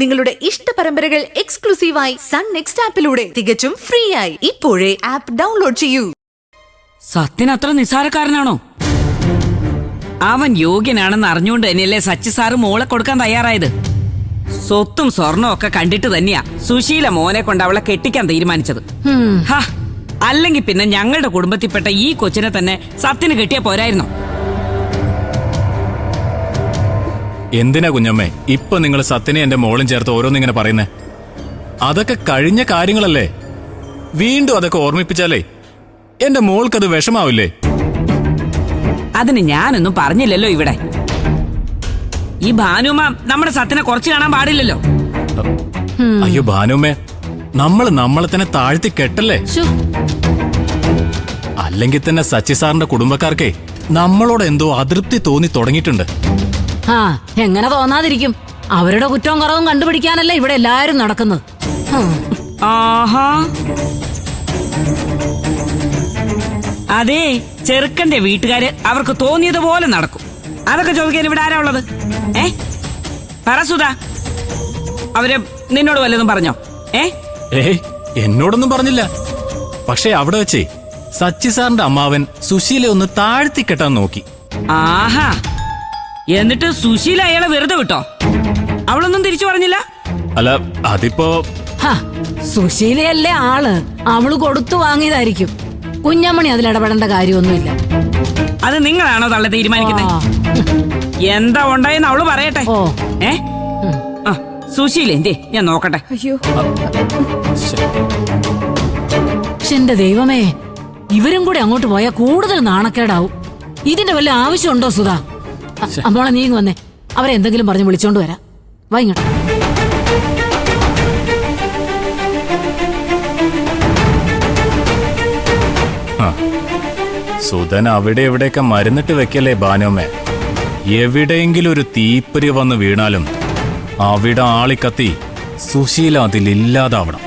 നിങ്ങളുടെ ഇഷ്ട പരമ്പരകൾ എക്സ്ക്ലൂസീവായി സൺ നെക്സ്റ്റ് ആപ്പിലൂടെ തികച്ചും ഫ്രീ ആയി ഇപ്പോഴേ ആപ്പ് ഡൗൺലോഡ് ചെയ്യൂ. സത്യൻ അത്ര നിസ്സാരക്കാരനാണോ? അവൻ യോഗ്യനാണെന്ന് അറിഞ്ഞുകൊണ്ട് തന്നെയല്ലേ സച്ചി സാറ് മോളെ കൊടുക്കാൻ തയ്യാറായത്. സ്വത്തും സ്വർണവും ഒക്കെ കണ്ടിട്ട് തന്നെയാ സുശീല മോനെ കൊണ്ട് അവളെ കെട്ടിക്കാൻ തീരുമാനിച്ചത്. അല്ലെങ്കിൽ പിന്നെ ഞങ്ങളുടെ കുടുംബത്തിൽപ്പെട്ട ഈ കൊച്ചിനെ തന്നെ സത്യന് കെട്ടിയാ പോരായിരുന്നോ? എന്തിനാ കുഞ്ഞമ്മേ ഇപ്പൊ നിങ്ങൾ സത്യനെ എന്റെ മോളും ചേർത്ത് ഓരോന്നിങ്ങനെ പറയുന്നേ? അതൊക്കെ കഴിഞ്ഞ കാര്യങ്ങളല്ലേ. വീണ്ടും അതൊക്കെ ഓർമ്മിപ്പിച്ചാലേ എന്റെ മോൾക്കത് വിഷമാവില്ലേ? അതിന് ഞാനൊന്നും പറഞ്ഞില്ലല്ലോ ഇവിടെ. ഈ ഭാനുമ്മ നമ്മുടെ സത്യനെ കുറച്ച് കാണാൻ പാടില്ലല്ലോ. അയ്യോ ഭാനുമ്മേ, നമ്മളെ തന്നെ താഴ്ത്തി കെട്ടല്ലേ. അല്ലെങ്കിൽ തന്നെ സച്ചി സാറിന്റെ കുടുംബക്കാർക്കേ നമ്മളോട് എന്തോ അതൃപ്തി തോന്നി തുടങ്ങിയിട്ടുണ്ട്. എങ്ങനെ തോന്നാതിരിക്കും? അവരുടെ കുറ്റവും കുറവും കണ്ടുപിടിക്കാനല്ലേ ഇവിടെ എല്ലാരും നടക്കുന്നത്. ആഹാ, അതെ, ചെറുക്കന്റെ വീട്ടുകാര് അവർക്ക് തോന്നിയതുപോലെ നടക്കും. അതൊക്കെ ചോദിക്കാൻ ഇവിടെ ആരാ ഉള്ളത്? പറ സുധാ, അവര് നിന്നോട് വല്ലതും പറഞ്ഞോ? എന്നോടൊന്നും പറഞ്ഞില്ല. പക്ഷെ അവിടെ വെച്ചേ സച്ചി സാറിന്റെ അമ്മാവൻ സുശീല ഒന്ന് താഴ്ത്തി കെട്ടാൻ നോക്കി. ആഹാ, എന്നിട്ട് സുശീല അയാളെ വെറുതെ വിട്ടോ? അവളൊന്നും തിരിച്ചു പറഞ്ഞില്ല? അല്ല, അതിപ്പോ സുശീലയല്ലേ ആള്, അവള് കൊടുത്തു വാങ്ങിയതായിരിക്കും. കുഞ്ഞമ്മണി അതിലിടപെടേണ്ട കാര്യമൊന്നുമില്ല. അത് നിങ്ങളാണോ തള്ള തീരുമാനിക്കുന്നത്? എന്താ ഉണ്ടായെന്ന് അവള് പറയട്ടെ. സുശീല എന്തേ ഞാൻ നോക്കട്ടെ. അയ്യോ, എന്റെ ദൈവമേ, ഇവരും കൂടെ അങ്ങോട്ട് പോയാൽ കൂടുതൽ നാണക്കേടാവും. ഇതിന്റെ വല്ല ആവശ്യമുണ്ടോ സുധാ? അമ്മോളെ നീ വന്നേ, അവരെ എന്തെങ്കിലും പറഞ്ഞ് വിളിച്ചോണ്ട് വരാം. വൈകിട്ട് സുധൻ അവിടെ എവിടെയൊക്കെ മരുന്നിട്ട് വെക്കല്ലേ ഭാനുമ്മേ. എവിടെയെങ്കിലും ഒരു തീപ്പൊരി വന്ന് വീണാലും അവിടെ ആളിക്കത്തി സുശീല അതിലില്ലാതാവണം.